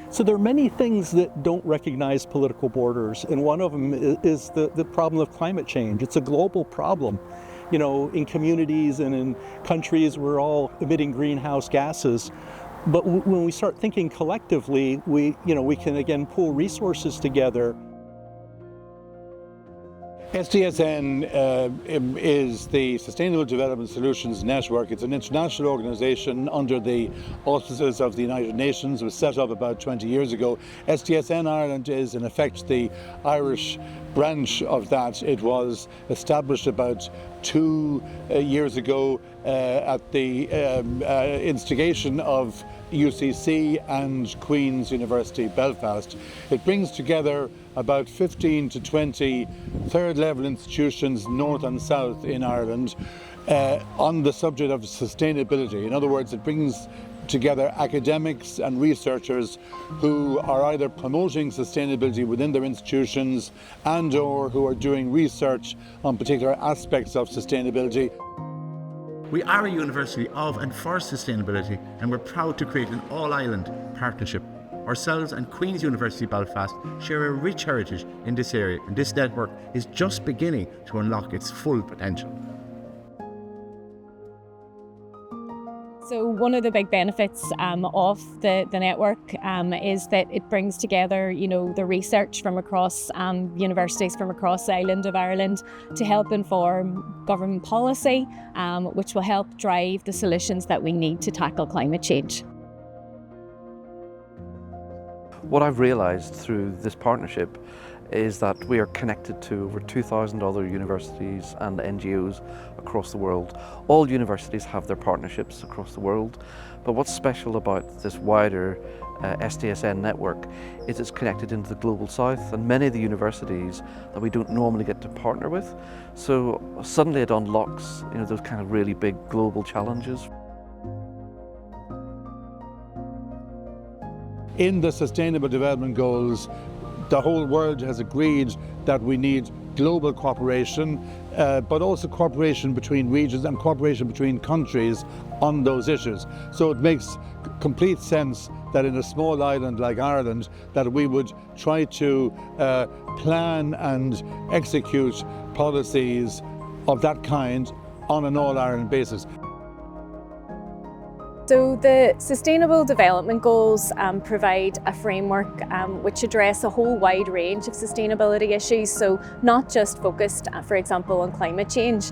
So there are many things that don't recognize political borders, and one of them is the problem of climate change. It's a global problem. You know, in communities and in countries, we're all emitting greenhouse gases. But when we start thinking collectively, we can again pool resources together. SDSN is the Sustainable Development Solutions Network. It's an international organisation under the auspices of the United Nations. It was set up about 20 years ago. SDSN Ireland is in effect the Irish branch of that. It was established about 2 years ago at the instigation of UCC and Queen's University Belfast. It brings together about 15 to 20 third-level institutions, north and south in Ireland, on the subject of sustainability. In other words, it brings together academics and researchers who are either promoting sustainability within their institutions and/or who are doing research on particular aspects of sustainability. We are a university of and for sustainability, and we're proud to create an all-island partnership. Ourselves and Queen's University Belfast share a rich heritage in this area, and this network is just beginning to unlock its full potential. So one of the big benefits of the network is that it brings together, the research from across universities from across the island of Ireland to help inform government policy, which will help drive the solutions that we need to tackle climate change. What I've realised through this partnership is that we are connected to over 2,000 other universities and NGOs across the world. All universities have their partnerships across the world, but what's special about this wider SDSN network is it's connected into the global south and many of the universities that we don't normally get to partner with. So suddenly it unlocks those kind of really big global challenges. In the Sustainable Development Goals, the whole world has agreed that we need global cooperation, but also cooperation between regions and cooperation between countries on those issues. So it makes complete sense that in a small island like Ireland, that we would try to plan and execute policies of that kind on an all-Ireland basis. So the Sustainable Development Goals provide a framework which address a whole wide range of sustainability issues, so not just focused, for example, on climate change.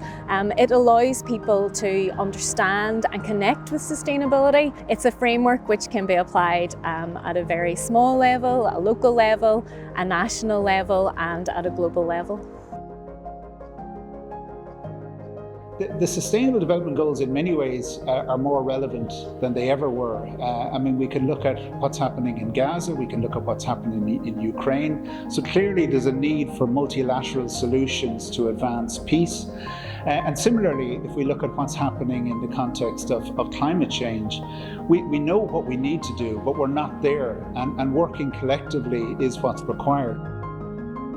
It allows people to understand and connect with sustainability. It's a framework which can be applied at a very small level, a local level, a national level, and at a global level. The Sustainable Development Goals in many ways are more relevant than they ever were. We can look at what's happening in Gaza, we can look at what's happening in Ukraine. So clearly there's a need for multilateral solutions to advance peace. And similarly, if we look at what's happening in the context of climate change, we know what we need to do, but we're not there. And working collectively is what's required.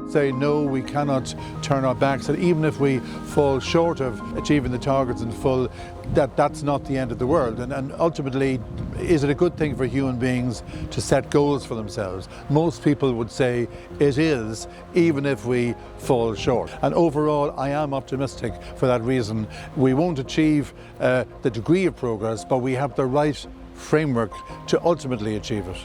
Say no, we cannot turn our backs, and even if we fall short of achieving the targets in full, that's not the end of the world. And ultimately, is it a good thing for human beings to set goals for themselves? Most people would say it is, even if we fall short. And overall, I am optimistic for that reason. We won't achieve the degree of progress, but we have the right framework to ultimately achieve it.